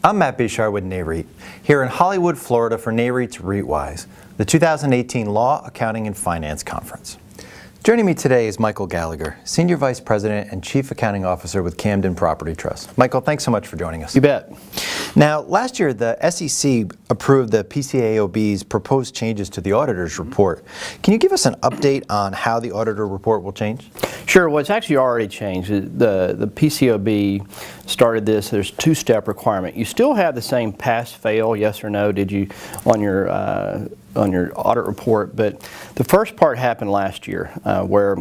I'm Matt Bishar with Nareit, here in Hollywood, Florida for Nareit's REITwise, the 2018 Law, Accounting, and Finance Conference. Joining me today is Michael Gallagher, Senior Vice President and Chief Accounting Officer with Camden Property Trust. Michael, thanks so much for joining us. You bet. Now, last year the SEC approved the PCAOB's proposed changes to the auditor's report. Can you give us an update on how the auditor report will change? Sure. Well, it's actually already changed. The PCAOB started this. There's a two-step requirement. You still have the same pass-fail, yes or no, did you, on your audit report, but the first part happened last year where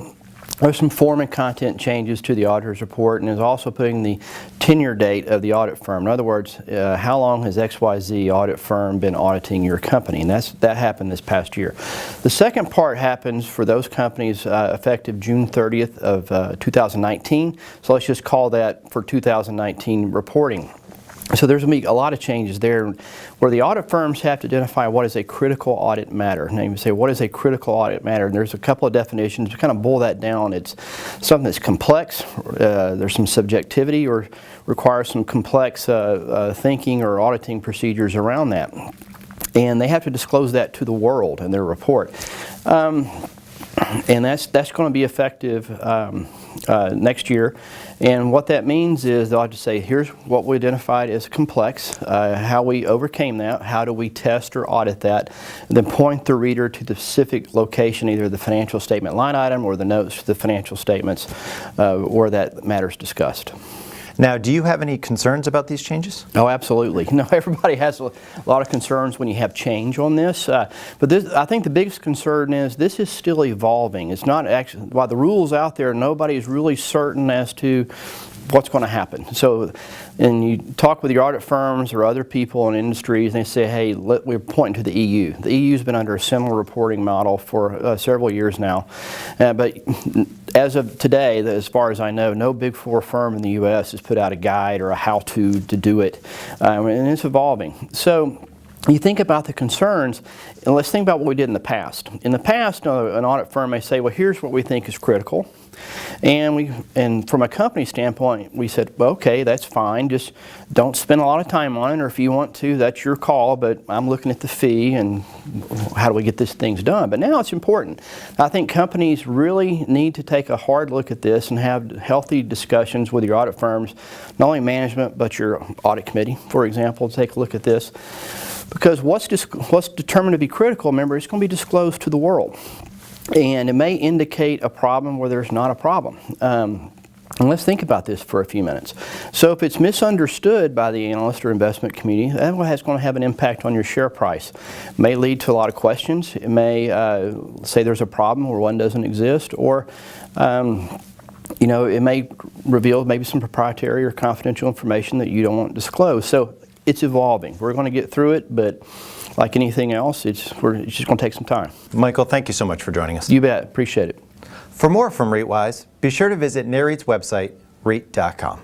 there's some form and content changes to the auditor's report, and is also putting the tenure date of the audit firm. In other words, how long has XYZ audit firm been auditing your company? And that happened this past year. The second part happens for those companies effective June 30th of 2019. So let's just call that for 2019 reporting. So there's going to be a lot of changes there where the audit firms have to identify what is a critical audit matter. Now you say, what is a critical audit matter? And there's a couple of definitions. To kind of boil that down, it's something that's complex, there's some subjectivity, or requires some complex thinking or auditing procedures around that. And they have to disclose that to the world in their report. And that's going to be effective next year. And what that means is they'll have to say, here's what we identified as complex, how we overcame that, how do we test or audit that, and then point the reader to the specific location, either the financial statement line item or the notes to the financial statements where that matter is discussed. Now, do you have any concerns about these changes? Oh, absolutely. No, everybody has a lot of concerns when you have change on this. But I think the biggest concern is this is still evolving. It's not actually, while the rule's out there, nobody's really certain as to what's going to happen. So, and you talk with your audit firms or other people in industries, and they say, hey, we're pointing to the EU. The EU's been under a similar reporting model for several years now. But as of today, as far as I know, no Big Four firm in the U.S. has put out a guide or a how-to do it. And it's evolving. So you think about the concerns, and let's think about what we did in the past. In the past, an audit firm may say, well, here's what we think is critical. And from a company standpoint, we said, well, okay, that's fine. Just don't spend a lot of time on it, or if you want to, that's your call, but I'm looking at the fee and how do we get these things done. But now it's important. I think companies really need to take a hard look at this and have healthy discussions with your audit firms, not only management, but your audit committee, for example, to take a look at this. Because what's determined to be critical, remember, it's going to be disclosed to the world. And it may indicate a problem where there's not a problem. And let's think about this for a few minutes. So if it's misunderstood by the analyst or investment community, that's going to have an impact on your share price. It may lead to a lot of questions. It may say there's a problem where one doesn't exist, or you know, it may reveal maybe some proprietary or confidential information that you don't want disclosed. So it's evolving. We're going to get through it, but like anything else, it's just going to take some time. Michael, thank you so much for joining us. You bet. Appreciate it. For more from REITwise, be sure to visit Nareit's website, REIT.com.